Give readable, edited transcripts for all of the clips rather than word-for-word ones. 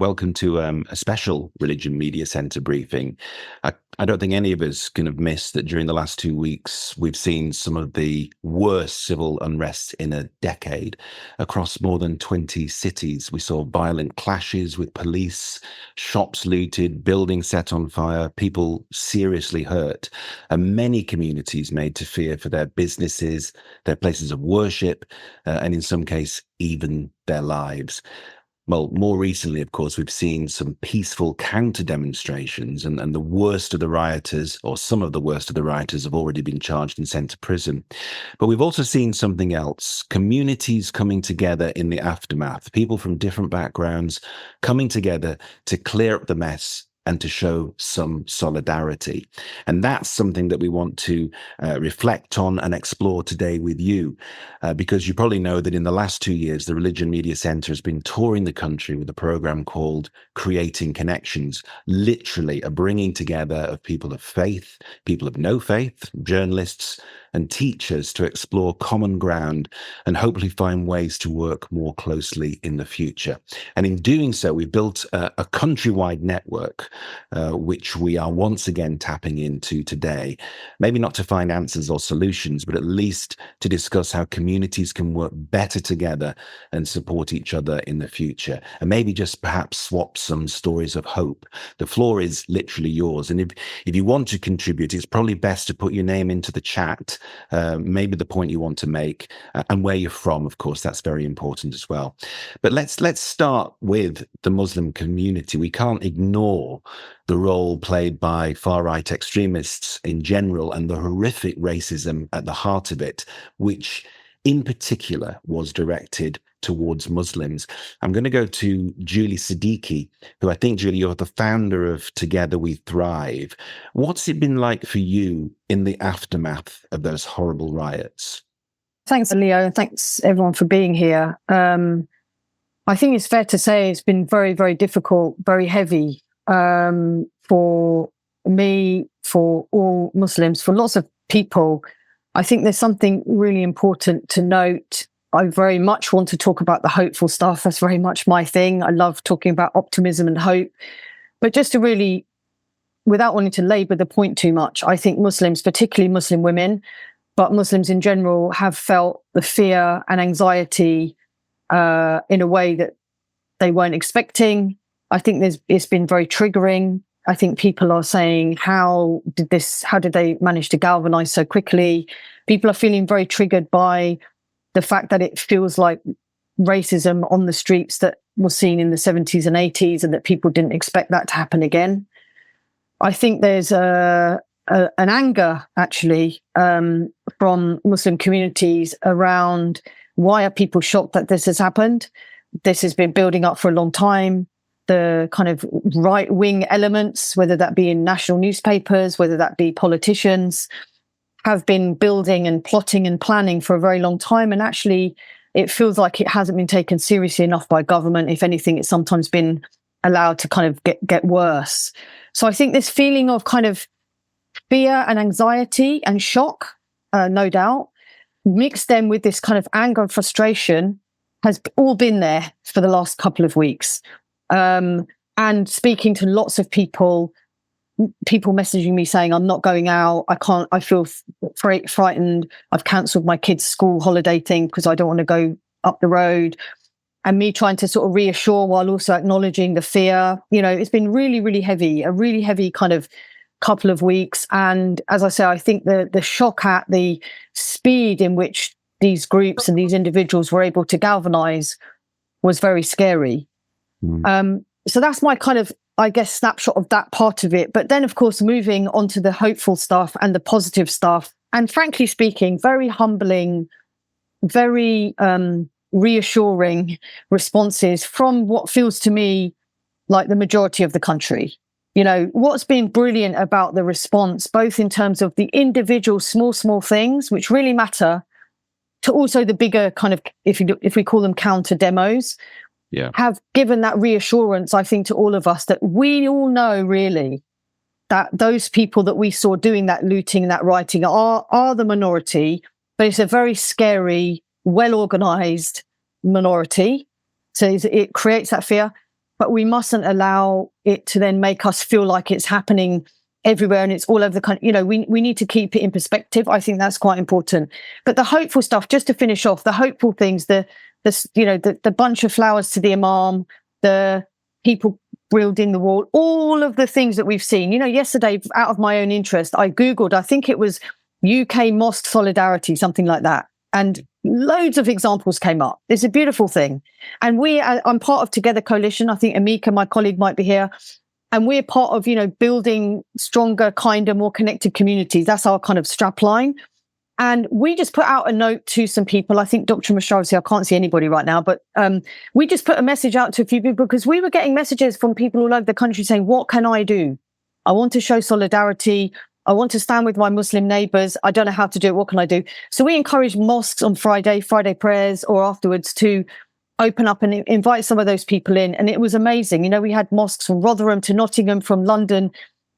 welcome to a special Religion Media Centre briefing. I don't think any of us can have missed that during the last 2 weeks, we've seen some of the worst civil unrest in a decade across more than 20 cities. We saw violent clashes with police, shops looted, buildings set on fire, people seriously hurt, and many communities made to fear for their businesses, their places of worship, and in some cases, even their lives. Well, more recently, of course, we've seen some peaceful counter demonstrations, and the worst of the rioters, or some of the worst of the rioters, have already been charged and sent to prison. But we've also seen something else: communities coming together in the aftermath, people from different backgrounds coming together to clear up the mess and to show some solidarity. And that's something that we want to reflect on and explore today with you, because you probably know that in the last 2 years, the Religion Media Centre has been touring the country with a program called Creating Connections, literally a bringing together of people of faith, people of no faith, journalists, and teachers to explore common ground and hopefully find ways to work more closely in the future. And in doing so, we've built a countrywide network, which we are once again tapping into today. Maybe not to find answers or solutions, but at least to discuss how communities can work better together and support each other in the future. And maybe just perhaps swap some stories of hope. The floor is literally yours. And if you want to contribute, it's probably best to put your name into the chat. Maybe the point you want to make, and where you're from, of course, that's very important as well. But let's start with the Muslim community. We can't ignore the role played by far-right extremists in general and the horrific racism at the heart of it, which in particular was directed towards Muslims. I'm going to go to Julie Siddiqui, who I think, Julie, you're the founder of Together We Thrive. What's it been like for you in the aftermath of those horrible riots? Thanks, Leo. Thanks, everyone, for being here. I think it's fair to say it's been very, very difficult, very heavy for me, for all Muslims, for lots of people. I think there's something really important to note. I very much want to talk about the hopeful stuff. That's very much my thing. I love talking about optimism and hope. But just to really, without wanting to labour the point too much, I think Muslims, particularly Muslim women, but Muslims in general, have felt the fear and anxiety in a way that they weren't expecting. I think it's been very triggering. I think people are saying, how did they manage to galvanise so quickly? People are feeling very triggered by the fact that it feels like racism on the streets that was seen in the 70s and 80s, and that people didn't expect that to happen again. I think there's an anger, actually, from Muslim communities around, why are people shocked that this has happened? This has been building up for a long time. The kind of right-wing elements, whether that be in national newspapers, whether that be politicians, have been building and plotting and planning for a very long time. And actually, it feels like it hasn't been taken seriously enough by government. If anything, it's sometimes been allowed to kind of get worse. So I think this feeling of kind of fear and anxiety and shock, no doubt, mixed then with this kind of anger and frustration, has all been there for the last couple of weeks. And speaking to lots of people messaging me saying, I'm not going out, I feel frightened, I've cancelled my kids' school holiday thing because I don't want to go up the road. And me trying to sort of reassure while also acknowledging the fear. You know, it's been really, really heavy, a really heavy kind of couple of weeks. And as I say, I think the shock at the speed in which these groups and these individuals were able to galvanise was very scary. So that's my kind of, I guess, snapshot of that part of it. But then, of course, moving on to the hopeful stuff and the positive stuff. And frankly speaking, very humbling, very reassuring responses from what feels to me like the majority of the country. You know, what's been brilliant about the response, both in terms of the individual small things, which really matter, to also the bigger kind of, if we call them counter demos, have given that reassurance, I think, to all of us that we all know really that those people that we saw doing that looting and that rioting are the minority, but it's a very scary, well-organised minority. So it creates that fear. but we mustn't allow it to then make us feel like it's happening everywhere and it's all over the country. We need to keep it in perspective. I think that's quite important. But the hopeful stuff, just to finish off, the hopeful things, the bunch of flowers to the imam, the people building the wall, all of the things that we've seen. Yesterday, out of my own interest, I Googled, I think it was UK mosque solidarity, something like that. And loads of examples came up. It's a beautiful thing. And I'm part of Together Coalition. I think Amika, my colleague, might be here. And we're part of, building stronger, kinder, more connected communities. That's our kind of strap line. And we just put out a note to some people. I think Dr. Musharraf's here. I can't see anybody right now, but we just put a message out to a few people because we were getting messages from people all over the country saying, what can I do? I want to show solidarity. I want to stand with my Muslim neighbours. I don't know how to do it. What can I do? So we encourage mosques on Friday prayers or afterwards to open up and invite some of those people in. And it was amazing. We had mosques from Rotherham to Nottingham, from London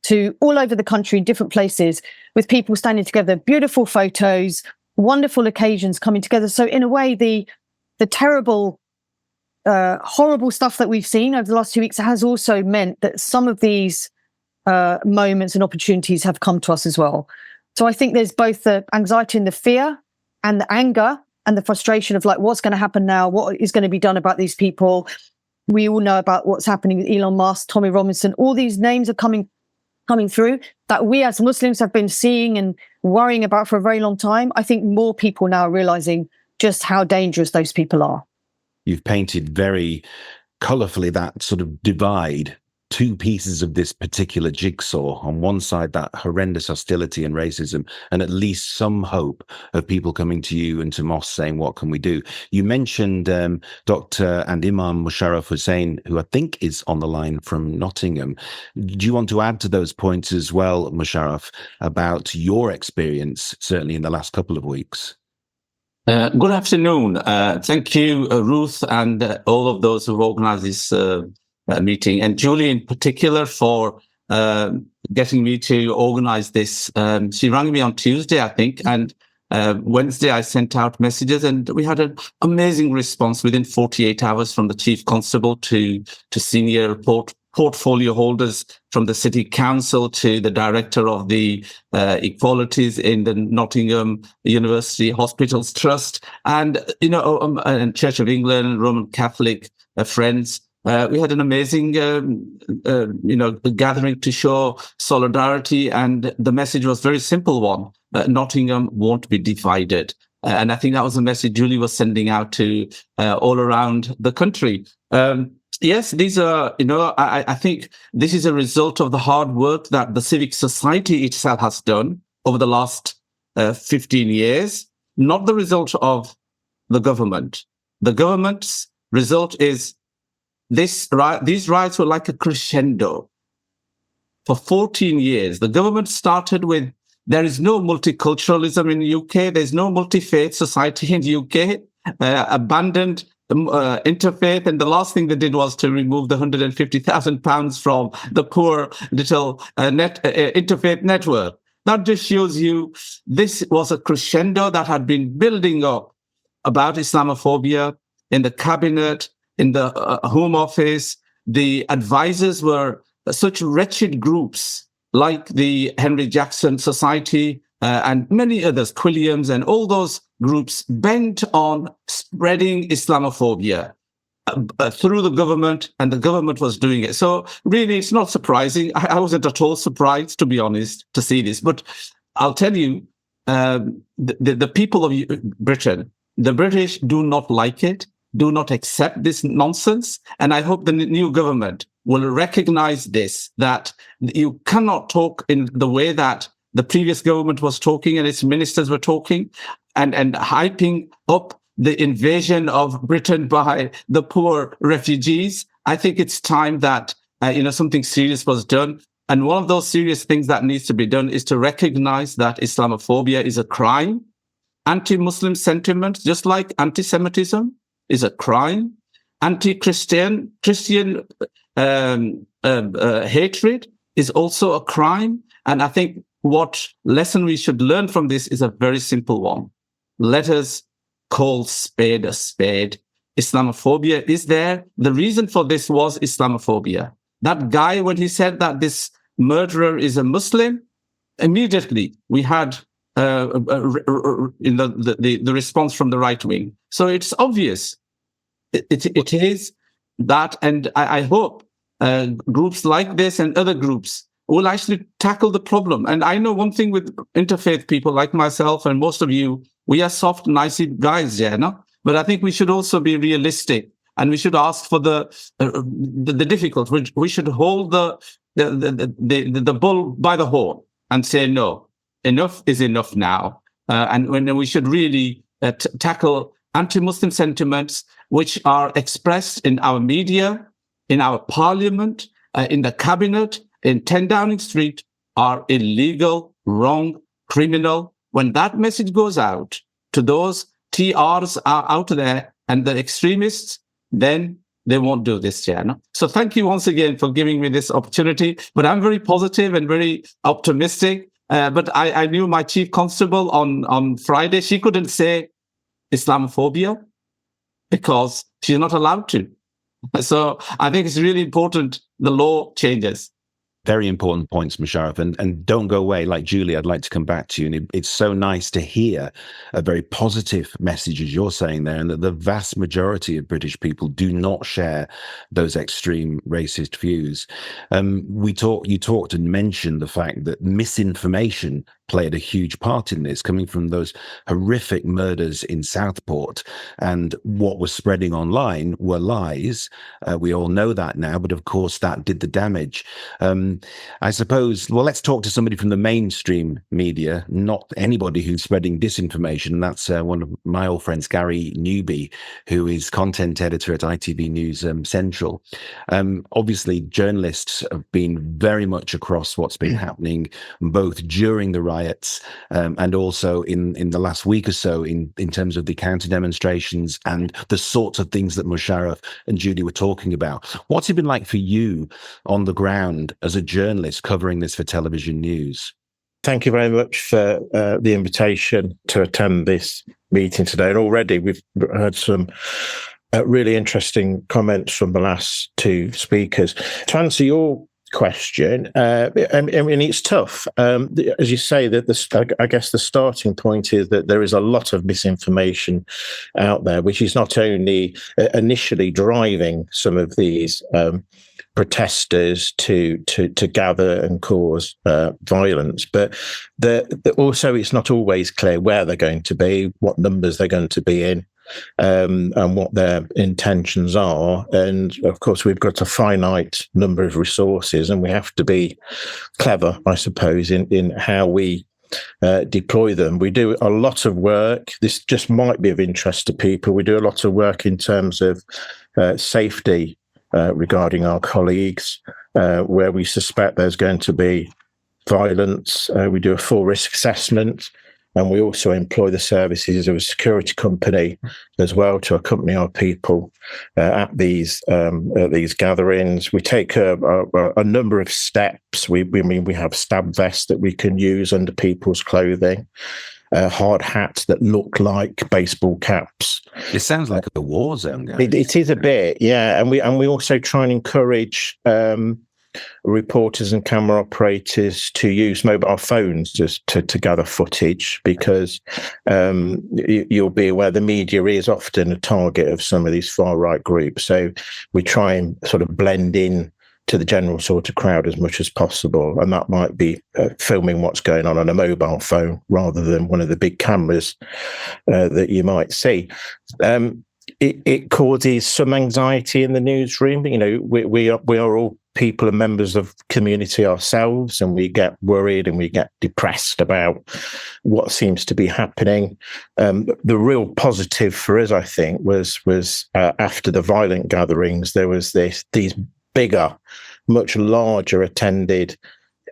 to all over the country in different places with people standing together, beautiful photos, wonderful occasions coming together. So in a way, the terrible, horrible stuff that we've seen over the last 2 weeks has also meant that some of these moments and opportunities have come to us as well. So I think there's both the anxiety and the fear and the anger and the frustration of like, what's going to happen now? What is going to be done about these people? We all know about what's happening with Elon Musk, Tommy Robinson. All these names are coming through that we as Muslims have been seeing and worrying about for a very long time. I think more people now are realizing just how dangerous those people are. You've painted very colourfully that sort of divide, two pieces of this particular jigsaw. On one side, that horrendous hostility and racism, and at least some hope of people coming to you and to mosques saying, what can we do? You mentioned Dr. and Imam Musharraf Hussain, who I think is on the line from Nottingham. Do you want to add to those points as well, Musharraf, about your experience, certainly in the last couple of weeks? Good afternoon. Thank you, Ruth, and all of those who've organized this meeting, and Julie in particular for getting me to organize this. She rang me on Tuesday, I think, and Wednesday I sent out messages, and we had an amazing response within 48 hours from the Chief Constable to senior portfolio holders from the City Council to the Director of the Equalities in the Nottingham University Hospitals Trust, and and Church of England, Roman Catholic friends. We had an amazing, gathering to show solidarity, and the message was a very simple one: Nottingham won't be divided. And I think that was a message Julie was sending out to all around the country. Yes, these are, I think this is a result of the hard work that the civic society itself has done over the last 15 years, not the result of the government. The government's result is these riots were like a crescendo. For 14 years, the government started with, there is no multiculturalism in the UK, there's no multi-faith society in the UK, abandoned interfaith, and the last thing they did was to remove the £150,000 from the poor little interfaith network. That just shows you this was a crescendo that had been building up about Islamophobia in the cabinet, in the Home Office. The advisors were such wretched groups like the Henry Jackson Society and many others, Quilliams, and all those groups bent on spreading Islamophobia through the government, and the government was doing it. So really, it's not surprising. I wasn't at all surprised, to be honest, to see this. But I'll tell you, the people of Britain, the British do not like it, do not accept this nonsense. And I hope the new government will recognize this, that you cannot talk in the way that the previous government was talking and its ministers were talking and hyping up the invasion of Britain by the poor refugees. I think it's time that, something serious was done. And one of those serious things that needs to be done is to recognize that Islamophobia is a crime. Anti-Muslim sentiment, just like anti-Semitism, is a crime. Anti-Christian hatred is also a crime. And I think what lesson we should learn from this is a very simple one. Let us call spade a spade. Islamophobia is there. The reason for this was Islamophobia. That guy, when he said that this murderer is a Muslim, immediately we had in the response from the right wing. So it's obvious. It is that, and I hope groups like this and other groups will actually tackle the problem. And I know one thing with interfaith people like myself and most of you, we are soft, nice guys, yeah, no? But I think we should also be realistic, and we should ask for the difficult. We should hold the bull by the horn and say, no, enough is enough now. And when we should really tackle anti-Muslim sentiments which are expressed in our media, in our parliament, in the cabinet, in 10 Downing Street, are illegal, wrong, criminal. When that message goes out to those TRs are out there and the extremists, then they won't do this, Jan. So thank you once again for giving me this opportunity. But I'm very positive and very optimistic. But I knew my chief constable on Friday, she couldn't say Islamophobia because she's not allowed to. So I think it's really important the law changes. Very important points, Musharraf, and don't go away. Like Julie, I'd like to come back to you. And it's so nice to hear a very positive message, as you're saying there, and that the vast majority of British people do not share those extreme racist views. You talked and mentioned the fact that misinformation played a huge part in this, coming from those horrific murders in Southport. And what was spreading online were lies. We all know that now, but of course that did the damage. I suppose, well, let's talk to somebody from the mainstream media, not anybody who's spreading disinformation. And that's one of my old friends, Gary Newby, who is content editor at ITV News Central. Obviously, journalists have been very much across what's been happening, both during the riots and also in the last week or so in terms of the counter demonstrations and the sorts of things that Musharraf and Judy were talking about. What's it been like for you on the ground as a journalist covering this for television news? Thank you very much for the invitation to attend this meeting today. And already we've heard some really interesting comments from the last two speakers. To answer your question, I mean, it's tough. As you say, that I guess the starting point is that there is a lot of misinformation out there, which is not only initially driving some of these protesters to gather and cause violence, but also it's not always clear where they're going to be, what numbers they're going to be in, and what their intentions are. And of course, we've got a finite number of resources, and we have to be clever, I suppose, in how we deploy them. We do a lot of work. This just might be of interest to people. We do a lot of work in terms of safety regarding our colleagues, where we suspect there's going to be violence. We do a full risk assessment, and we also employ the services of a security company as well to accompany our people at these gatherings. We take a number of steps. We have stab vests that we can use under people's clothing. Hard hats that look like baseball caps. It sounds like a war zone, guys. It is a bit, yeah. And we also try and encourage reporters and camera operators to use mobile phones just to gather footage, because you'll be aware the media is often a target of some of these far right groups. So we try and sort of blend in to the general sort of crowd as much as possible. And that might be filming what's going on a mobile phone rather than one of the big cameras that you might see. It causes some anxiety in the newsroom. You know, we are all people and members of community ourselves, and we get worried and we get depressed about what seems to be happening. The real positive for us, I think, was after the violent gatherings, there was these bigger, much larger attended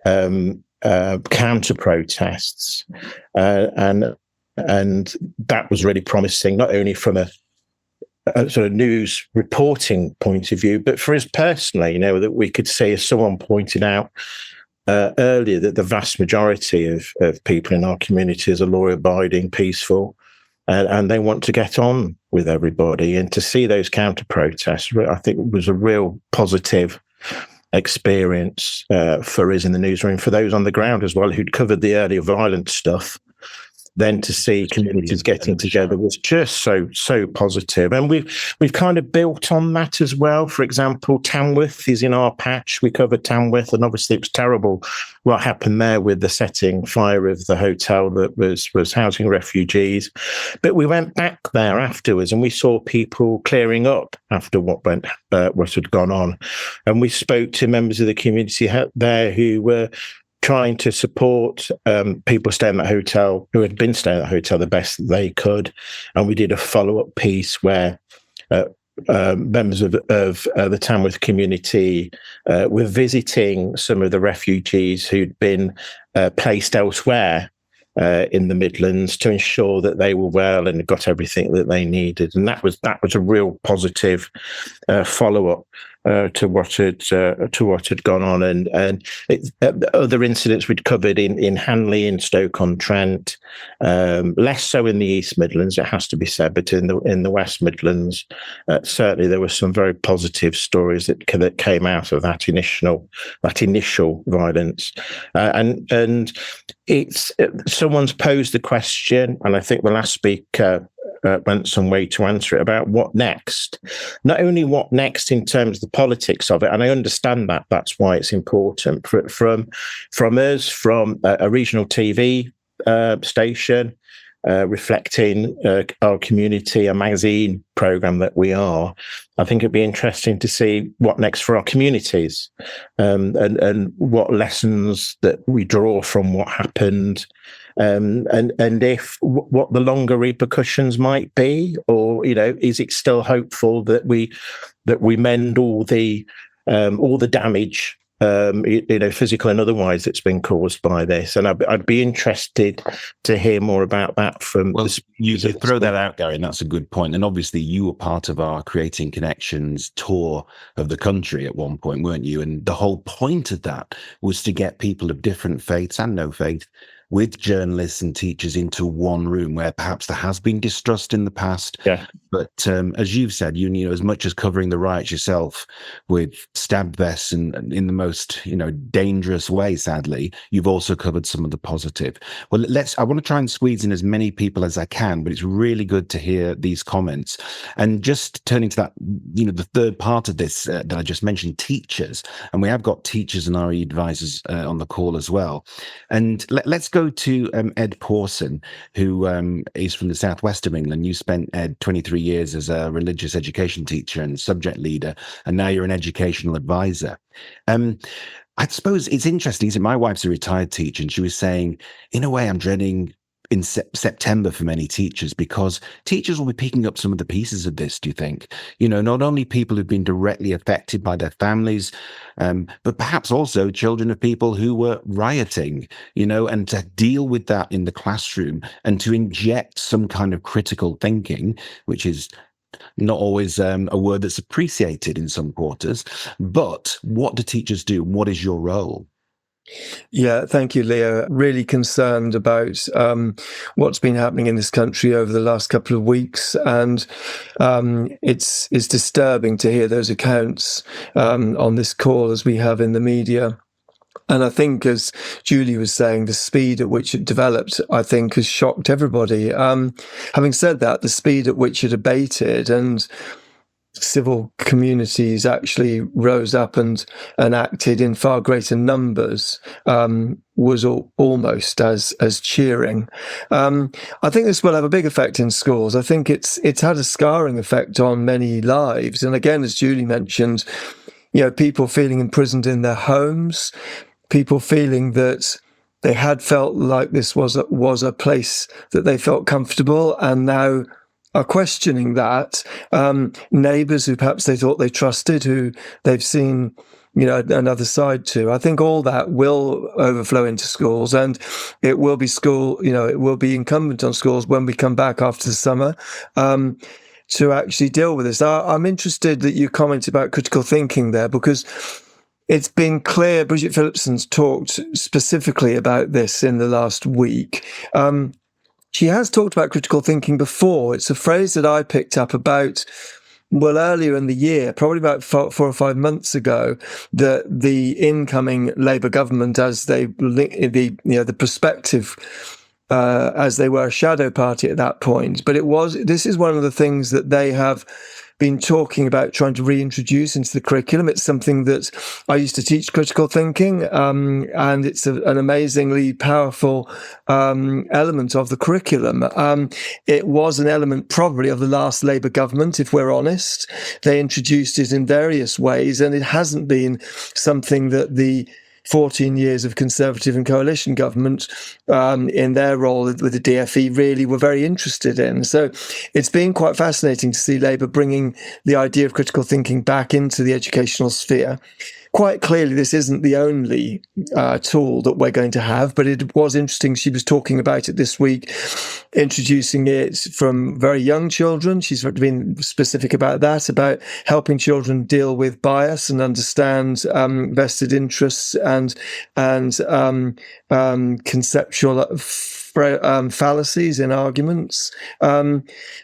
counter protests, and that was really promising, not only from a sort of news reporting point of view, but for us personally, you know, that we could see, as someone pointed out earlier, that the vast majority of people in our communities are law-abiding, peaceful, and they want to get on with everybody. And to see those counter protests, I think was a real positive experience for us in the newsroom, for those on the ground as well who'd covered the earlier violent stuff. Then to see communities getting together was just so positive, and we've kind of built on that as well. For example, Tamworth is in our patch. We covered Tamworth, and obviously it was terrible what happened there with the setting fire of the hotel that was housing refugees. But we went back there afterwards, and we saw people clearing up after what had gone on, and we spoke to members of the community there who were trying to support people staying in that hotel, who had been staying in that hotel the best that they could. And we did a follow-up piece where members of the Tamworth community were visiting some of the refugees who'd been placed elsewhere in the Midlands to ensure that they were well and got everything that they needed. And that was a real positive follow-up to what had gone on, and other incidents we'd covered in Hanley, in Stoke-on-Trent, less so in the East Midlands, it has to be said, but in the West Midlands, certainly there were some very positive stories that came out of that initial violence, and it's someone's posed the question, and I think the last speaker went some way to answer it, about what next. Not only what next in terms of the politics of it, and I understand that that's why it's important from us, from a regional TV station, reflecting our community, a magazine programme that we are. I think it'd be interesting to see what next for our communities, and what lessons that we draw from what happened. And if what the longer repercussions might be, or is it still hopeful that we mend all the damage, physical and otherwise, that's been caused by this? And I'd be interested to hear more about that from. Well, you throw that out, Gary, and that's a good point. And obviously, you were part of our Creating Connections tour of the country at one point, weren't you? And the whole point of that was to get people of different faiths and no faith, with journalists and teachers, into one room where perhaps there has been distrust in the past. Yeah. But as you've said, you as much as covering the riots yourself with stab vests and in the most dangerous way, sadly, you've also covered some of the positive. Well, I want to try and squeeze in as many people as I can, but it's really good to hear these comments. And just turning to that, the third part of this that I just mentioned, teachers, and we have got teachers and RE advisors on the call as well. And let's go to Ed Pawson, who is from the southwest of England. You spent, Ed, 23 years as a religious education teacher and subject leader, and now you're an educational advisor. I suppose it's interesting, isn't it? My wife's a retired teacher, and she was saying, in a way, I'm dreading in September for many teachers, because teachers will be picking up some of the pieces of this, do you think? Not only people who've been directly affected by their families, but perhaps also children of people who were rioting, and to deal with that in the classroom and to inject some kind of critical thinking, which is not always a word that's appreciated in some quarters. But what do teachers do? What is your role? Yeah, thank you, Leo. Really concerned about what's been happening in this country over the last couple of weeks, and it's disturbing to hear those accounts on this call as we have in the media. And I think, as Julie was saying, the speed at which it developed, I think, has shocked everybody. Having said that, the speed at which it abated and civil communities actually rose up and acted in far greater numbers was almost as cheering. I think this will have a big effect in schools. I think it's had a scarring effect on many lives. And again, as Julie mentioned, people feeling imprisoned in their homes, people feeling that they had felt like this was a place that they felt comfortable, and now are questioning that. Neighbours who perhaps they thought they trusted, who they've seen, another side to. I think all that will overflow into schools, and it will be it will be incumbent on schools when we come back after the summer to actually deal with this. I'm interested that you comment about critical thinking there, because it's been clear, Bridget Phillipson's talked specifically about this in the last week. she has talked about critical thinking before. It's a phrase that I picked up about, well, earlier in the year, probably about 4 or 5 months ago, that the incoming Labour government, as they the prospective, as they were a shadow party at that point, but this is one of the things that they have been talking about trying to reintroduce into the curriculum. It's something that I used to teach, critical thinking, and it's an amazingly powerful element of the curriculum. It was an element probably of the last Labour government, if we're honest. They introduced it in various ways, and it hasn't been something that the 14 years of Conservative and coalition government in their role with the DFE really were very interested in. So it's been quite fascinating to see Labour bringing the idea of critical thinking back into the educational sphere. Quite clearly, this isn't the only tool that we're going to have, but it was interesting. She was talking about it this week, introducing it from very young children. She's been specific about that, about helping children deal with bias and understand vested interests and conceptual fallacies in arguments.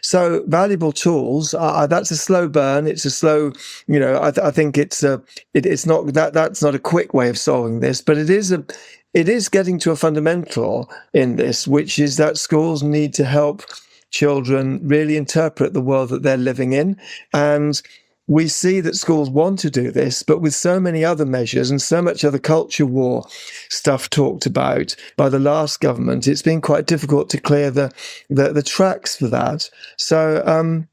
So valuable tools. That's a slow burn. It's a slow, I think it's not that's not a quick way of solving this, but it is getting to a fundamental in this, which is that schools need to help children really interpret the world that they're living in. And we see that schools want to do this, but with so many other measures and so much other culture war stuff talked about by the last government, it's been quite difficult to clear the tracks for that. So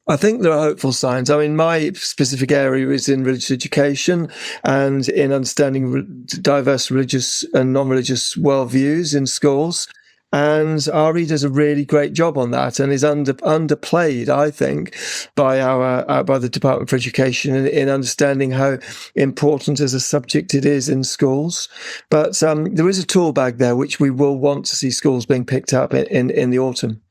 I think there are hopeful signs. I mean, my specific area is in religious education and in understanding diverse religious and non-religious worldviews in schools. And RE does a really great job on that, and is underplayed, I think, by by the Department for Education in understanding how important as a subject it is in schools. But there is a tool bag there which we will want to see schools being picked up in the autumn.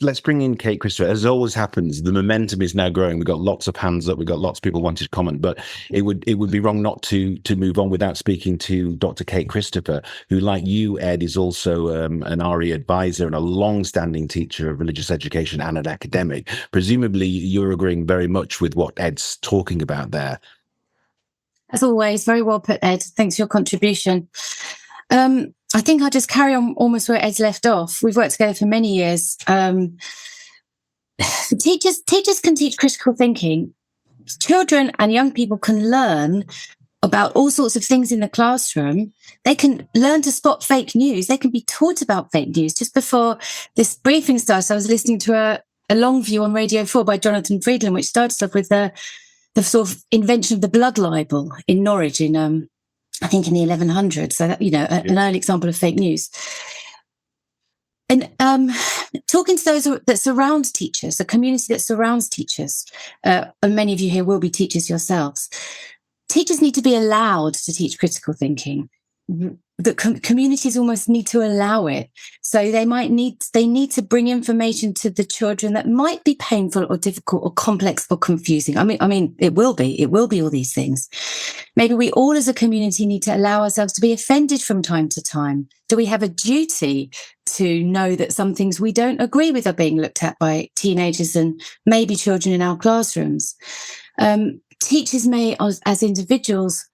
Let's bring in Kate Christopher. As always happens, the momentum is now growing. We've got lots of hands up. We've got lots of people wanting to comment, but it would be wrong not to move on without speaking to Dr. Kate Christopher, who, like you, Ed, is also an RE advisor and a long-standing teacher of religious education and an academic. Presumably, you're agreeing very much with what Ed's talking about there. As always, very well put, Ed. Thanks for your contribution. I think I'll just carry on almost where Ed's left off. We've worked together for many years. Teachers can teach critical thinking. Children and young people can learn about all sorts of things in the classroom. They can learn to spot fake news. They can be taught about fake news. Just before this briefing started, I was listening to a long view on Radio 4 by Jonathan Friedland, which started off with the sort of invention of the blood libel in Norwich in I think in the 1100s. So that, an early example of fake news. And talking to those that surround teachers, the community that surrounds teachers, and many of you here will be teachers yourselves. Teachers need to be allowed to teach critical thinking. The communities almost need to allow it. So they need to bring information to the children that might be painful or difficult or complex or confusing. I mean, it will be all these things. Maybe we all as a community need to allow ourselves to be offended from time to time. Do we have a duty to know that some things we don't agree with are being looked at by teenagers and maybe children in our classrooms? Teachers may, as individuals,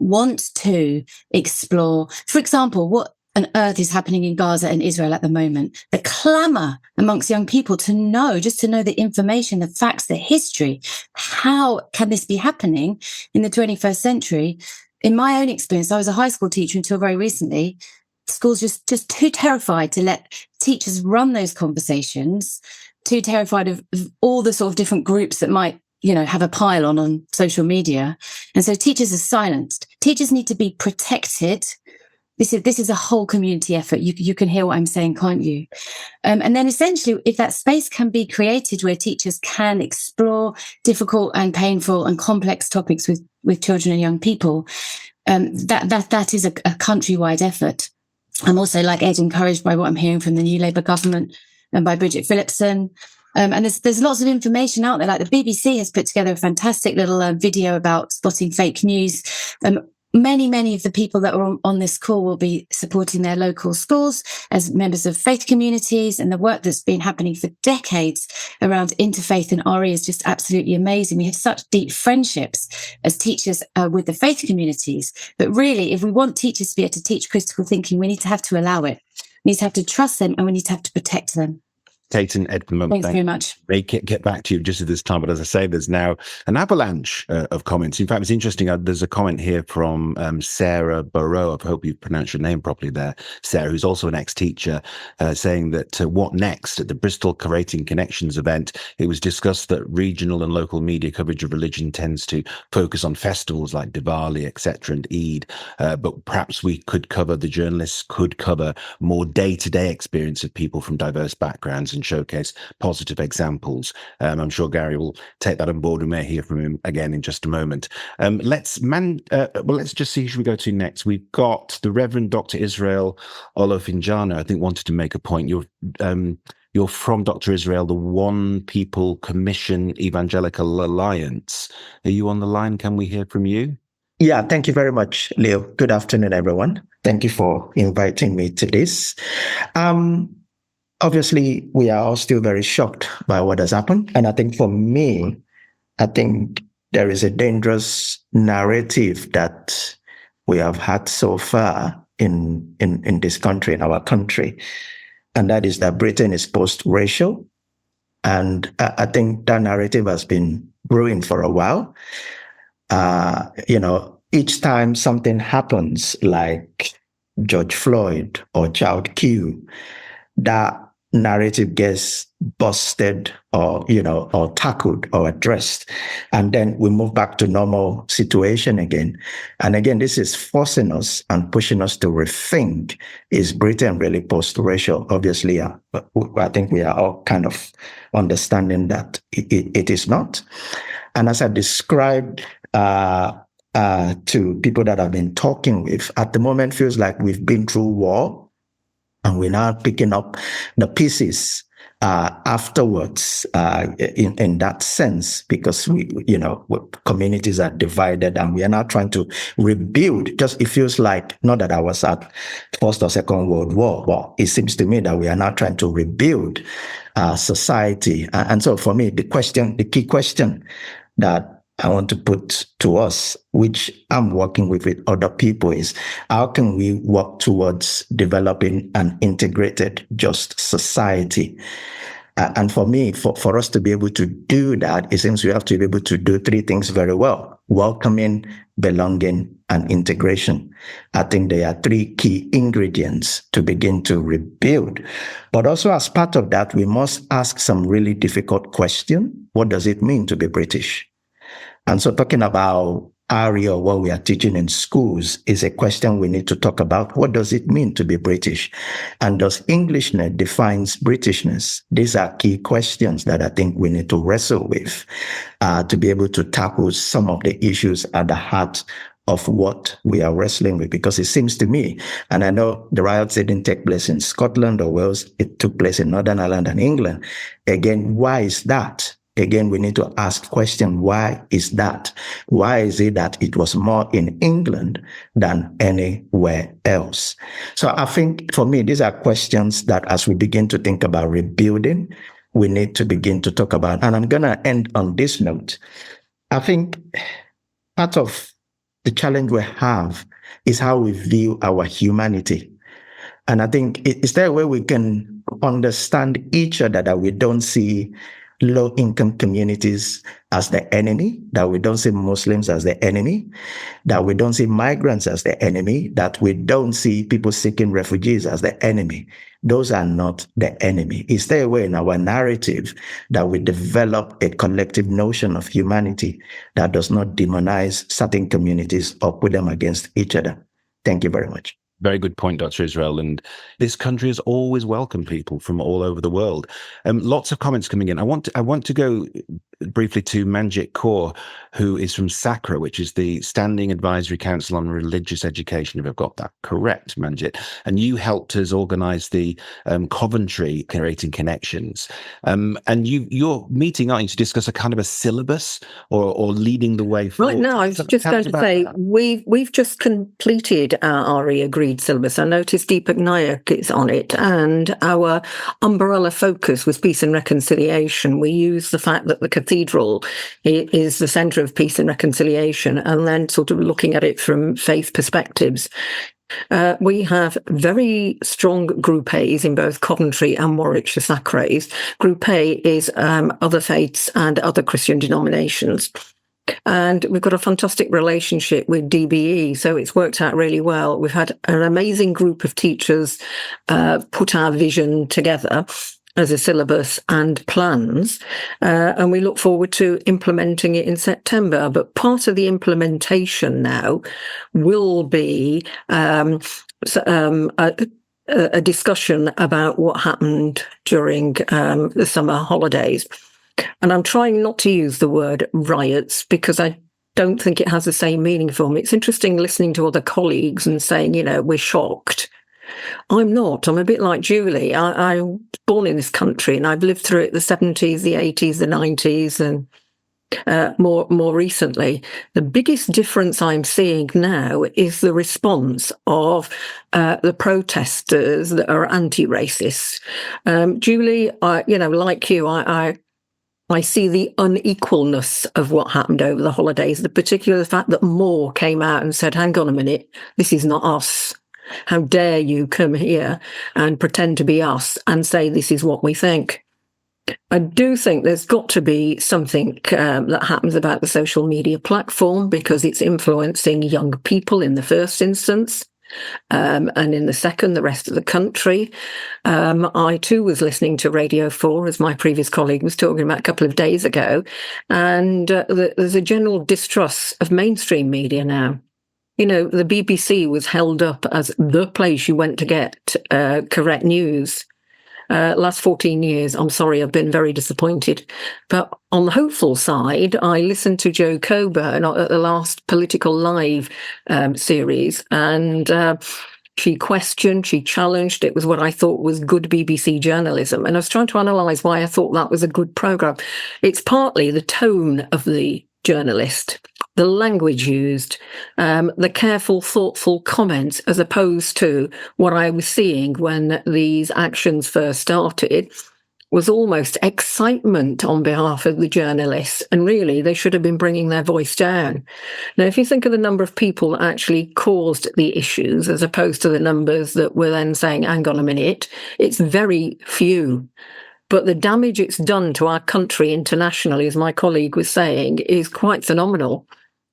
want to explore, for example, what on earth is happening in Gaza and Israel at the moment. The clamour amongst young people to know the information, the facts, the history. How can this be happening in the 21st century? In my own experience, I was a high school teacher until very recently. Schools just too terrified to let teachers run those conversations, too terrified of all the sort of different groups that might have a pile on social media. And so teachers are silenced. Teachers need to be protected. This is a whole community effort. You can hear what I'm saying, can't you? And then essentially, if that space can be created where teachers can explore difficult and painful and complex topics with children and young people, that is a countrywide effort. I'm also, like Ed, encouraged by what I'm hearing from the new Labour government and by Bridget Phillipson. And there's lots of information out there. Like the BBC has put together a fantastic little video about spotting fake news. many of the people that are on this call will be supporting their local schools as members of faith communities, and the work that's been happening for decades around interfaith and RE is just absolutely amazing. We have such deep friendships as teachers with the faith communities. But really, if we want teachers to be able to teach critical thinking, we need to have to allow it. We need to have to trust them, and we need to have to protect them. Kate and Edmund, thanks very much. May get back to you just at this time, but as I say, there's now an avalanche of comments. In fact, it's interesting. There's a comment here from Sarah Barau. I hope you pronounced your name properly there, Sarah, who's also an ex-teacher, saying that what next? At the Bristol Creating Connections event, it was discussed that regional and local media coverage of religion tends to focus on festivals like Diwali, etc., and Eid, but perhaps the journalists could cover more day-to-day experience of people from diverse backgrounds and showcase positive examples. I'm sure Gary will take that on board. We may hear from him again in just a moment. Let's just see who we go to next. We've got the Reverend Dr. Israel Olafinjan. I think wanted to make a point. You're from Dr. Israel, the One People Commission Evangelical Alliance. Are you on the line? Can we hear from you? Yeah, thank you very much, Leo. Good afternoon, everyone. Thank you for inviting me to this. Obviously, we are all still very shocked by what has happened. And I think for me, there is a dangerous narrative that we have had so far in this country, in our country. And that is that Britain is post-racial. And I think that narrative has been brewing for a while. Each time something happens like George Floyd or Child Q, that narrative gets busted or tackled or addressed. And then we move back to normal situation again. And again, this is forcing us and pushing us to rethink, is Britain really post-racial? Obviously, I think we are all kind of understanding that it is not. And as I described to people that I've been talking with, at the moment feels like we've been through war, and we're now picking up the pieces afterwards in that sense, because communities are divided, and we are now trying to rebuild. It feels like, not that I was at First or Second World War, but it seems to me that we are now trying to rebuild society. And so for me, the key question that I want to put to us, which I'm working with other people, is how can we work towards developing an integrated, just society? And for me, for us to be able to do that, it seems we have to be able to do three things very well: welcoming, belonging, and integration. I think there are three key ingredients to begin to rebuild. But also as part of that, we must ask some really difficult questions. What does it mean to be British? And so talking about ARIA, what we are teaching in schools, is a question we need to talk about. What does it mean to be British? And does Englishness defines Britishness? These are key questions that I think we need to wrestle with to be able to tackle some of the issues at the heart of what we are wrestling with. Because it seems to me, and I know the riots didn't take place in Scotland or Wales, it took place in Northern Ireland and England. Again, why is that? Again, we need to ask question, why is that? Why is it that it was more in England than anywhere else? So I think for me, these are questions that as we begin to think about rebuilding, we need to begin to talk about. And I'm going to end on this note. I think part of the challenge we have is how we view our humanity. And I think is there a way we can understand each other, that we don't see low-income communities as the enemy, that we don't see Muslims as the enemy, that we don't see migrants as the enemy, that we don't see people seeking refugees as the enemy. Those are not the enemy. Is there a way in our narrative that we develop a collective notion of humanity that does not demonize certain communities or put them against each other? Thank you very much. Very good point, Dr. Israel. And this country has always welcomed people from all over the world. Lots of comments coming in. I want to go briefly to Manjit Kaur, who is from SACRA, which is the Standing Advisory Council on Religious Education, if I've got that correct, Manjit. And you helped us organise the Coventry Creating Connections. And you're meeting, aren't you, to discuss a kind of a syllabus or leading the way forward? Right now, I was just going to say, we've just completed our RE agreed syllabus. I noticed Deepak Nayak is on it, and our umbrella focus was peace and reconciliation. We use the fact that the cathedral is the centre of peace and reconciliation, and then sort of looking at it from faith perspectives. We have very strong Group A's in both Coventry and Warwickshire Sacres. Group A is other faiths and other Christian denominations. And we've got a fantastic relationship with DBE, so it's worked out really well. We've had an amazing group of teachers put our vision together as a syllabus and plans, and we look forward to implementing it in September. But part of the implementation now will be a discussion about what happened during the summer holidays. And I'm trying not to use the word riots because I don't think it has the same meaning for me. It's interesting listening to other colleagues and saying, we're shocked. I'm not. I'm a bit like Julie. I was born in this country and I've lived through it the 70s, the 80s, the 90s, and more recently. The biggest difference I'm seeing now is the response of the protesters that are anti-racist. Julie, like you, I see the unequalness of what happened over the holidays, the particular fact that more came out and said, hang on a minute, this is not us. How dare you come here and pretend to be us and say this is what we think? I do think there's got to be something that happens about the social media platform because it's influencing young people in the first instance. And in the second, the rest of the country. I too was listening to Radio 4, as my previous colleague was talking about a couple of days ago, and there's a general distrust of mainstream media now. The BBC was held up as the place you went to get correct news. Last 14 years, I'm sorry, I've been very disappointed. But on the hopeful side, I listened to Joe Coburn at the last Political Live series, and she questioned, she challenged. It was what I thought was good BBC journalism. And I was trying to analyse why I thought that was a good programme. It's partly the tone of the journalist, the language used, the careful, thoughtful comments, as opposed to what I was seeing when these actions first started, was almost excitement on behalf of the journalists. And really, they should have been bringing their voice down. Now, if you think of the number of people that actually caused the issues, as opposed to the numbers that were then saying, hang on a minute, it's very few. But the damage it's done to our country internationally, as my colleague was saying, is quite phenomenal.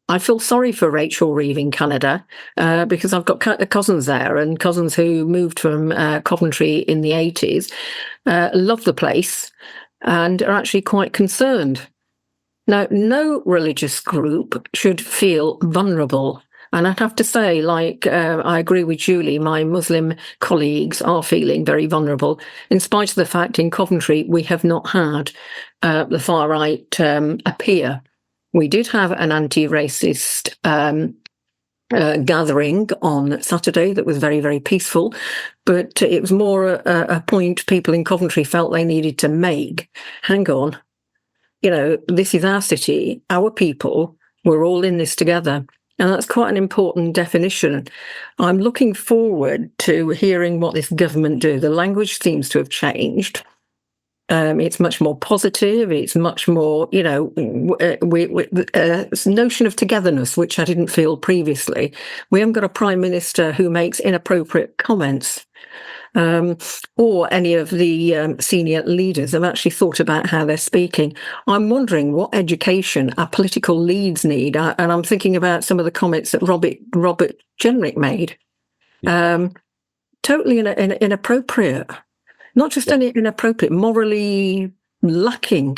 I feel sorry for Rachel Reeve in Canada because I've got cousins there, and cousins who moved from Coventry in the 80s, love the place and are actually quite concerned. Now, no religious group should feel vulnerable. And I'd have to say, I agree with Julie, my Muslim colleagues are feeling very vulnerable, in spite of the fact in Coventry we have not had the far right appear. We did have an anti-racist gathering on Saturday that was very, very peaceful, but it was more a point people in Coventry felt they needed to make. Hang on, this is our city, our people, we're all in this together. And that's quite an important definition. I'm looking forward to hearing what this government do. The language seems to have changed. It's much more positive. It's much more, notion of togetherness, which I didn't feel previously. We haven't got a prime minister who makes inappropriate comments. Or any of the senior leaders have actually thought about how they're speaking. I'm wondering what education our political leads need, and I'm thinking about some of the comments that Robert Jenrick made. Totally inappropriate. Not just inappropriate, morally lacking.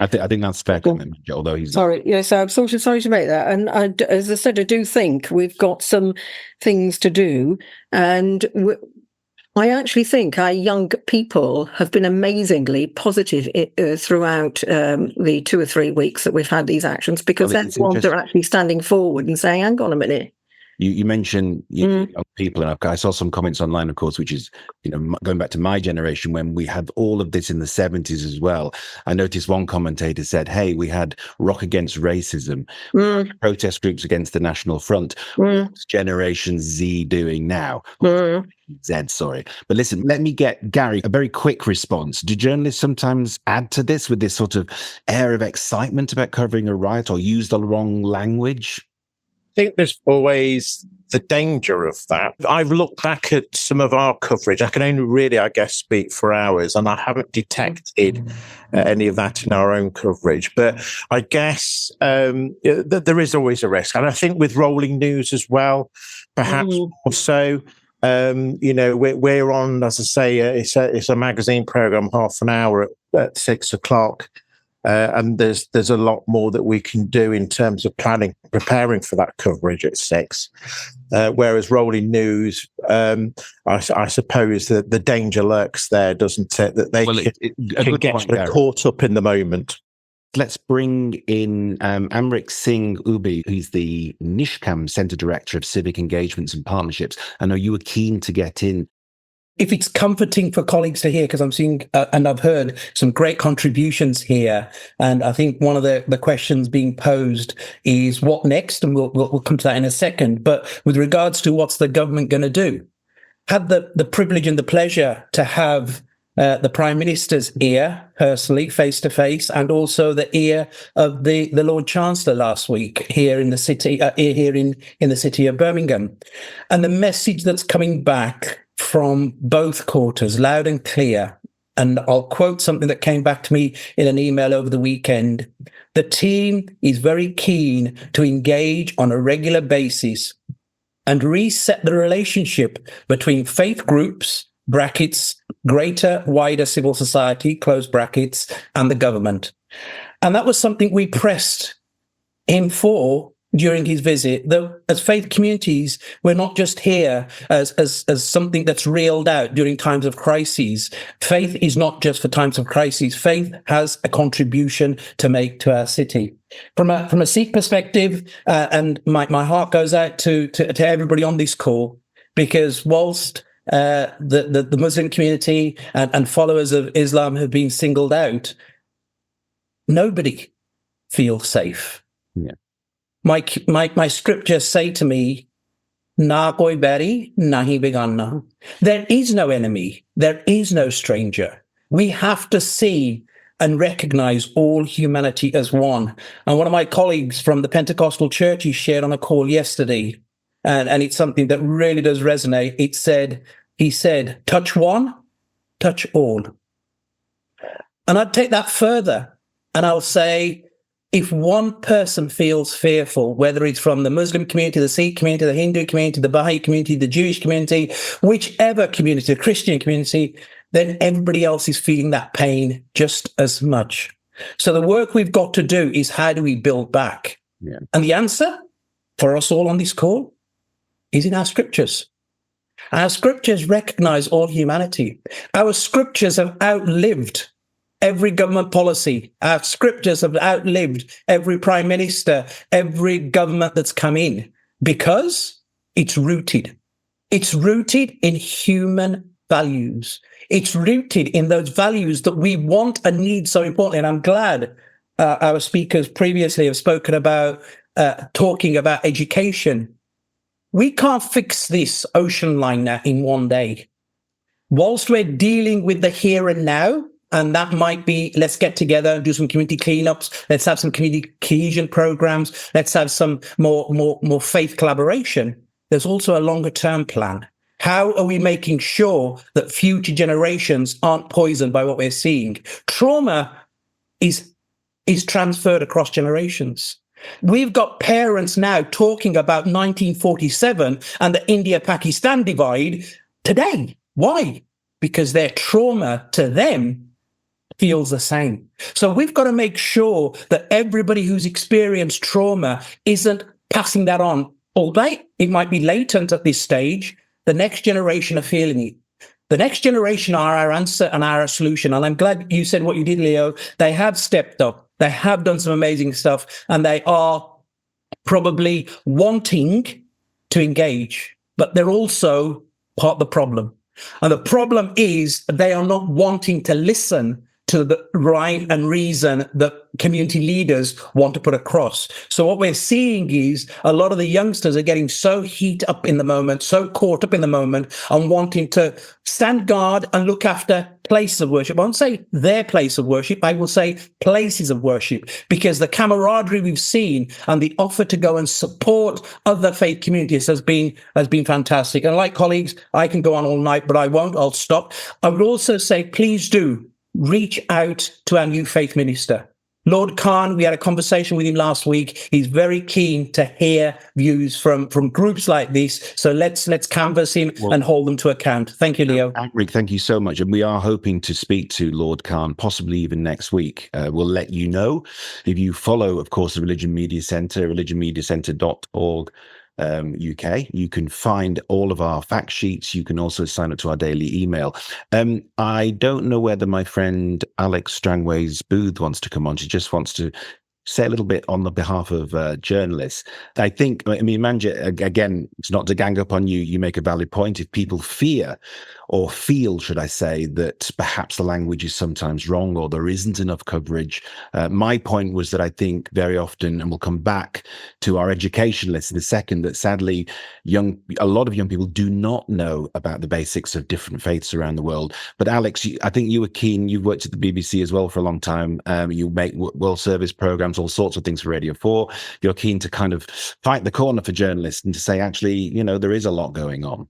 I think that's fair comment, although he's sorry. Yes, I'm sort of sorry to make that. And as I said, I do think we've got some things to do, and I actually think our young people have been amazingly positive throughout the 2 or 3 weeks that we've had these actions, because they're the ones that are actually standing forward and saying, hang on a minute. You mentioned young people, and I saw some comments online, of course, which is, going back to my generation when we had all of this in the 70s as well. I noticed one commentator said, hey, we had Rock Against Racism, protest groups against the National Front. What's Generation Z doing now? Z, sorry. But listen, let me get Gary a very quick response. Do journalists sometimes add to this with this sort of air of excitement about covering a riot or use the wrong language? I think there's always the danger of that. I've looked back at some of our coverage. I can only really, I guess, speak for ours, and I haven't detected any of that in our own coverage. But I guess there is always a risk. And I think with rolling news as well, perhaps also, we're on, as I say, it's a magazine program, half an hour at 6:00. And there's a lot more that we can do in terms of preparing for that coverage at 6. Whereas rolling news, I suppose that the danger lurks there, doesn't it? That they can get caught up in the moment. Let's bring in Amrit Singh Ubi, who's the Nishkam Centre Director of Civic Engagements and Partnerships. I know you were keen to get in. If it's comforting for colleagues to hear, because I'm seeing and I've heard some great contributions here, and I think one of the questions being posed is what next, and we'll come to that in a second. But with regards to what's the government going to do, had the privilege and the pleasure to have the Prime Minister's ear personally, face to face, and also the ear of the Lord Chancellor last week here in the city, here in the city of Birmingham, and the message that's coming back from both quarters, loud and clear. And I'll quote something that came back to me in an email over the weekend. The team is very keen to engage on a regular basis and reset the relationship between faith groups, brackets, greater, wider civil society, close brackets, and the government. And that was something we pressed him for during his visit, though as faith communities, we're not just here as something that's reeled out during times of crises. Faith is not just for times of crises. Faith has a contribution to make to our city. From a Sikh perspective, and my heart goes out to everybody on this call, because whilst the Muslim community and followers of Islam have been singled out, nobody feels safe. Yeah. My scriptures say to me, Na koi bari, nahi beganna. There is no enemy. There is no stranger. We have to see and recognize all humanity as one. And one of my colleagues from the Pentecostal Church, he shared on a call yesterday, and it's something that really does resonate. He said, touch one, touch all. And I'd take that further, and I'll say, if one person feels fearful, whether it's from the Muslim community, the Sikh community, the Hindu community, the Baha'i community, the Jewish community, whichever community, the Christian community, then everybody else is feeling that pain just as much. So the work we've got to do is, how do we build back? Yeah. And the answer for us all on this call is in our scriptures. Our scriptures recognize all humanity. Our scriptures have outlived every government policy. Our scriptures have outlived every prime minister, every government that's come in, because it's rooted. It's rooted in human values. It's rooted in those values that we want and need so importantly. And I'm glad our speakers previously have spoken about talking about education. We can't fix this ocean liner in one day. Whilst we're dealing with the here and now, and that might be, let's get together and do some community cleanups. Let's have some community cohesion programs. Let's have some more faith collaboration. There's also a longer term plan. How are we making sure that future generations aren't poisoned by what we're seeing? Trauma is transferred across generations. We've got parents now talking about 1947 and the India-Pakistan divide today. Why? Because their trauma to them feels the same. So we've got to make sure that everybody who's experienced trauma isn't passing that on. Albeit it might be latent at this stage, the next generation are feeling it. The next generation are our answer and our solution. And I'm glad you said what you did, Leo. They have stepped up. They have done some amazing stuff, and they are probably wanting to engage, but they're also part of the problem. And the problem is they are not wanting to listen to the rhyme and reason that community leaders want to put across. So what we're seeing is a lot of the youngsters are getting so heat up in the moment, so caught up in the moment, and wanting to stand guard and look after places of worship. I won't say their place of worship, I will say places of worship, because the camaraderie we've seen and the offer to go and support other faith communities has been fantastic. And like colleagues, I can go on all night, but I won't. I'll stop. I would also say, please do reach out to our new faith minister. Lord Khan, we had a conversation with him last week. He's very keen to hear views from groups like this. So let's canvass him and hold them to account. Thank you, Leo. Rick, thank you so much. And we are hoping to speak to Lord Khan, possibly even next week. We'll let you know. If you follow, of course, the Religion Media Centre, religionmediacentre.org. UK. You can find all of our fact sheets. You can also sign up to our daily email. I don't know whether my friend Alex Strangways Booth wants to come on. She just wants to say a little bit on the behalf of journalists. I think, Manja, again, it's not to gang up on you. You make a valid point. If people fear or feel, should I say, that perhaps the language is sometimes wrong or there isn't enough coverage. My point was that I think very often, and we'll come back to our educationalists in a second, that sadly, a lot of young people do not know about the basics of different faiths around the world. But Alex, I think you were keen. You've worked at the BBC as well for a long time. You make World Service programs, all sorts of things for Radio 4. You're keen to kind of fight the corner for journalists and to say, actually, there is a lot going on.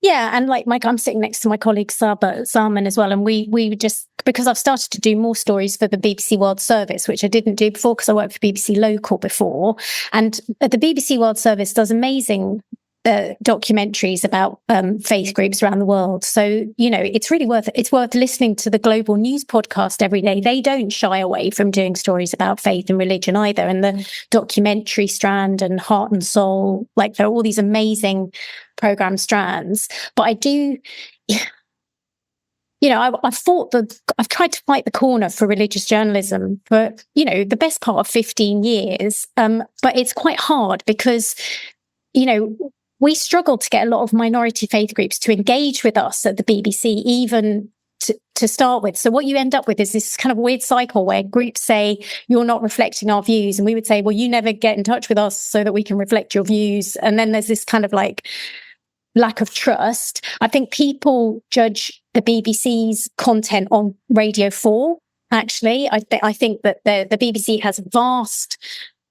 Yeah, and like Mike, I'm sitting next to my colleague Salman as well, and we just, because I've started to do more stories for the BBC World Service, which I didn't do before because I worked for BBC Local before, and the BBC World Service does amazing documentaries about faith groups around the world. So, it's really worth listening to the Global News podcast every day. They don't shy away from doing stories about faith and religion either. And the documentary strand and Heart and Soul, like there are all these amazing program strands. But I do, I've tried to fight the corner for religious journalism for, the best part of 15 years. But it's quite hard because, we struggle to get a lot of minority faith groups to engage with us at the BBC, even to start with. So what you end up with is this kind of weird cycle where groups say, you're not reflecting our views. And we would say, well, you never get in touch with us so that we can reflect your views. And then there's this kind of like lack of trust. I think people judge the BBC's content on Radio 4, actually. I think that the BBC has vast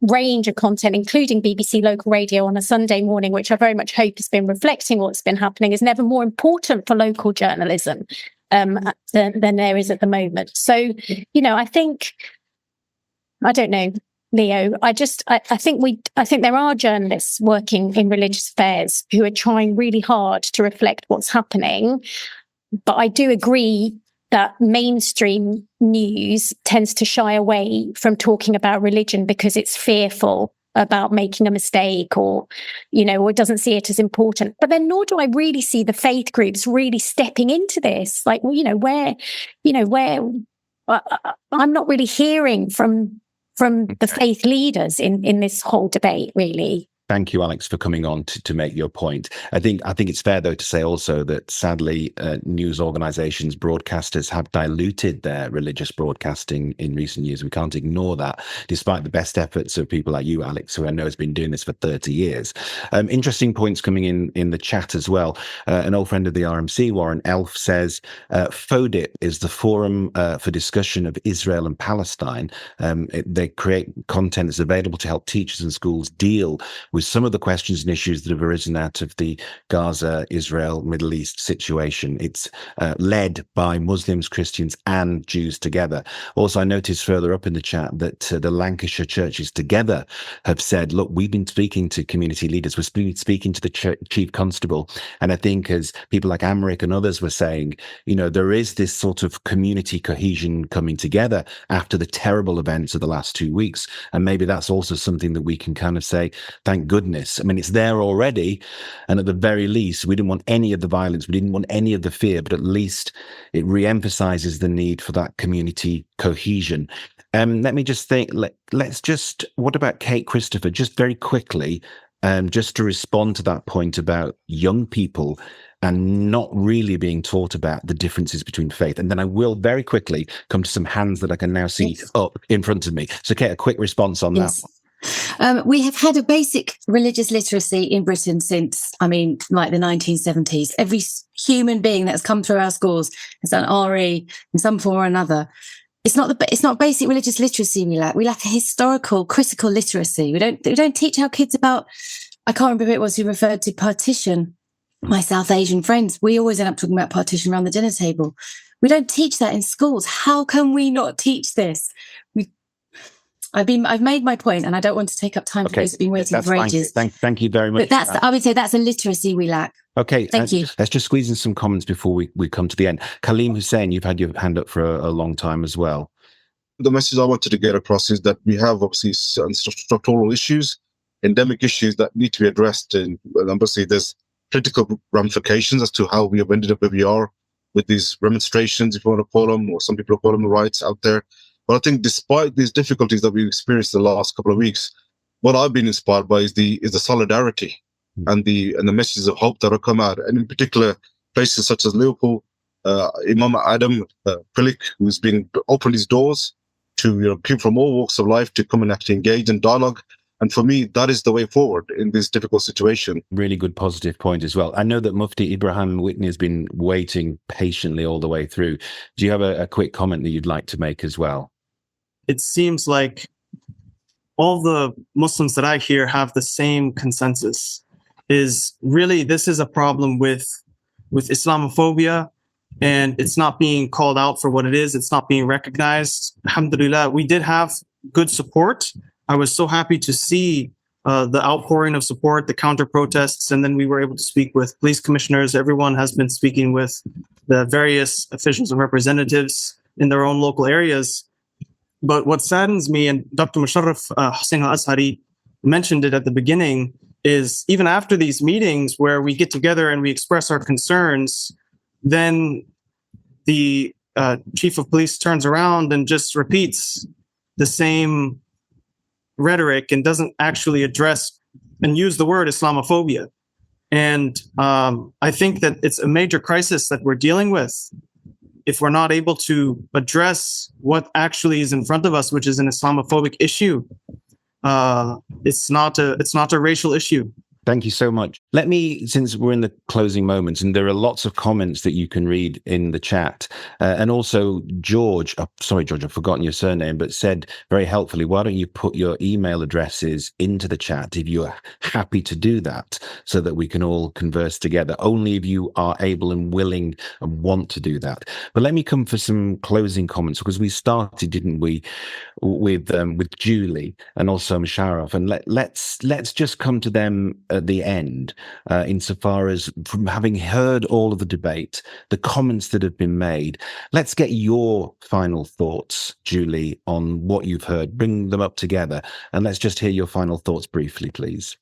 range of content, including BBC Local Radio on a Sunday morning, which I very much hope has been reflecting what's been happening, is never more important for local journalism than there is at the moment. So, I think, I don't know, Leo, I think there are journalists working in religious affairs who are trying really hard to reflect what's happening. But I do agree that mainstream news tends to shy away from talking about religion because it's fearful about making a mistake or it doesn't see it as important. But then nor do I really see the faith groups really stepping into this. Like, where I'm not really hearing from the faith leaders in this whole debate, really. Thank you, Alex, for coming on to make your point. I think it's fair, though, to say also that sadly, news organisations, broadcasters have diluted their religious broadcasting in recent years. We can't ignore that, despite the best efforts of people like you, Alex, who I know has been doing this for 30 years. Interesting points coming in the chat as well. An old friend of the RMC, Warren Elf, says, FODIP is the forum for discussion of Israel and Palestine. They create content that's available to help teachers and schools deal with some of the questions and issues that have arisen out of the Gaza, Israel, Middle East situation. It's led by Muslims, Christians, and Jews together. Also, I noticed further up in the chat that the Lancashire churches together have said, look, we've been speaking to community leaders, we've been speaking to the chief constable. And I think as people like Amrik and others were saying, there is this sort of community cohesion coming together after the terrible events of the last 2 weeks. And maybe that's also something that we can kind of say, thank goodness. I mean, it's there already. And at the very least, we didn't want any of the violence. We didn't want any of the fear, but at least it re-emphasizes the need for that community cohesion. Let me just think, what about Kate Christopher, just very quickly, just to respond to that point about young people and not really being taught about the differences between faith. And then I will very quickly come to some hands that I can now see up in front of me. So Kate, a quick response on that one. We have had a basic religious literacy in Britain since, like the 1970s. Every human being that's come through our schools has done RE in some form or another. It's not basic religious literacy we lack. We lack a historical, critical literacy. We don't teach our kids about, I can't remember who it was who referred to partition. My South Asian friends, we always end up talking about partition around the dinner table. We don't teach that in schools. How can we not teach this? I've made my point, and I don't want to take up time for those who've been waiting for ages. Thank you very much. But I would say that's a literacy we lack. Okay, thank you. Let's just squeeze in some comments before we come to the end. Kaleem Hussein, you've had your hand up for a long time as well. The message I wanted to get across is that we have obviously structural issues, endemic issues that need to be addressed, and obviously there's political ramifications as to how we have ended up where we are with these remonstrations, if you want to call them, or some people call them riots out there. But I think despite these difficulties that we've experienced the last couple of weeks, what I've been inspired by is the solidarity and the messages of hope that have come out. And in particular, places such as Liverpool, Imam Adam Prilik, who's been opened his doors to people from all walks of life to come and actually engage in dialogue. And for me, that is the way forward in this difficult situation. Really good positive point as well. I know that Mufti Ibrahim Whitney has been waiting patiently all the way through. Do you have a quick comment that you'd like to make as well? It seems like all the Muslims that I hear have the same consensus. Is really, this is a problem with Islamophobia, and it's not being called out for what it is. It's not being recognized. Alhamdulillah, we did have good support. I was so happy to see the outpouring of support, the counter protests, and then we were able to speak with police commissioners. Everyone has been speaking with the various officials and representatives in their own local areas. But what saddens me, and Dr. Musharraf Hussain al-Azhari mentioned it at the beginning, is even after these meetings where we get together and we express our concerns, then the chief of police turns around and just repeats the same rhetoric and doesn't actually address and use the word Islamophobia. And I think that it's a major crisis that we're dealing with if we're not able to address what actually is in front of us, which is an Islamophobic issue. It's not a racial issue. Thank you so much. Let me, since we're in the closing moments, and there are lots of comments that you can read in the chat, and also George, sorry, George, I've forgotten your surname, but said very helpfully, why don't you put your email addresses into the chat if you're happy to do that, so that we can all converse together, only if you are able and willing and want to do that. But let me come for some closing comments, because we started, didn't we, with Julie and also Musharraf, and let's just come to them at the end, insofar as, from having heard all of the debate, the comments that have been made, let's get your final thoughts, Julie, on what you've heard. Bring them up together, and let's just hear your final thoughts briefly, please.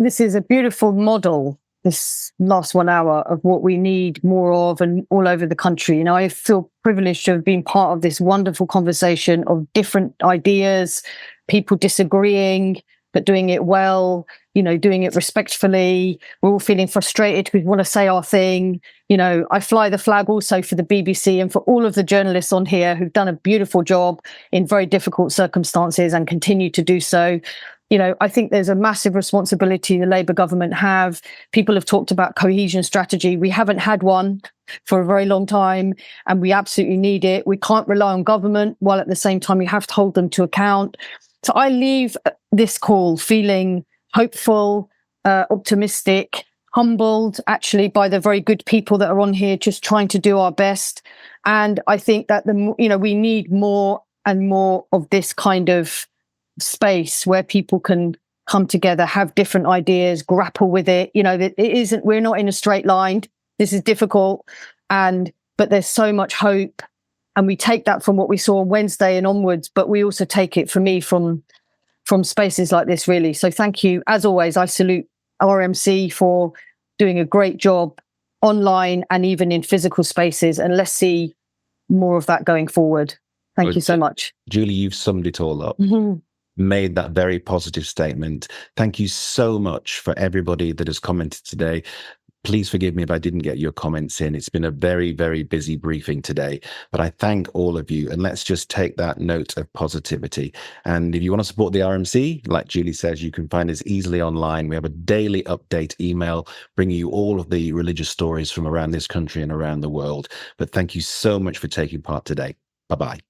This is a beautiful model, this last 1 hour, of what we need more of and all over the country. You know, I feel privileged to have been part of this wonderful conversation of different ideas, people disagreeing, but doing it well, you know, doing it respectfully. We're all feeling frustrated because we want to say our thing. You know, I fly the flag also for the BBC and for all of the journalists on here who've done a beautiful job in very difficult circumstances and continue to do so. You know, I think there's a massive responsibility the Labour government have. People have talked about cohesion strategy. We haven't had one for a very long time, and we absolutely need it. We can't rely on government while at the same time we have to hold them to account. So I leave this call feeling hopeful, optimistic, humbled actually by the very good people that are on here, just trying to do our best. And I think that we need more and more of this kind of space where people can come together, have different ideas, grapple with it. We're not in a straight line. This is difficult, but there's so much hope. And we take that from what we saw on Wednesday and onwards, but we also take it, for me, from spaces like this, really. So thank you. As always, I salute RMC for doing a great job online and even in physical spaces. And let's see more of that going forward. Thank you so much. Julie, you've summed it all up. Made that very positive statement. Thank you so much for everybody that has commented today. Please forgive me if I didn't get your comments in. It's been a very, very busy briefing today, but I thank all of you. And let's just take that note of positivity. And if you want to support the RMC, like Julie says, you can find us easily online. We have a daily update email bringing you all of the religious stories from around this country and around the world. But thank you so much for taking part today. Bye-bye.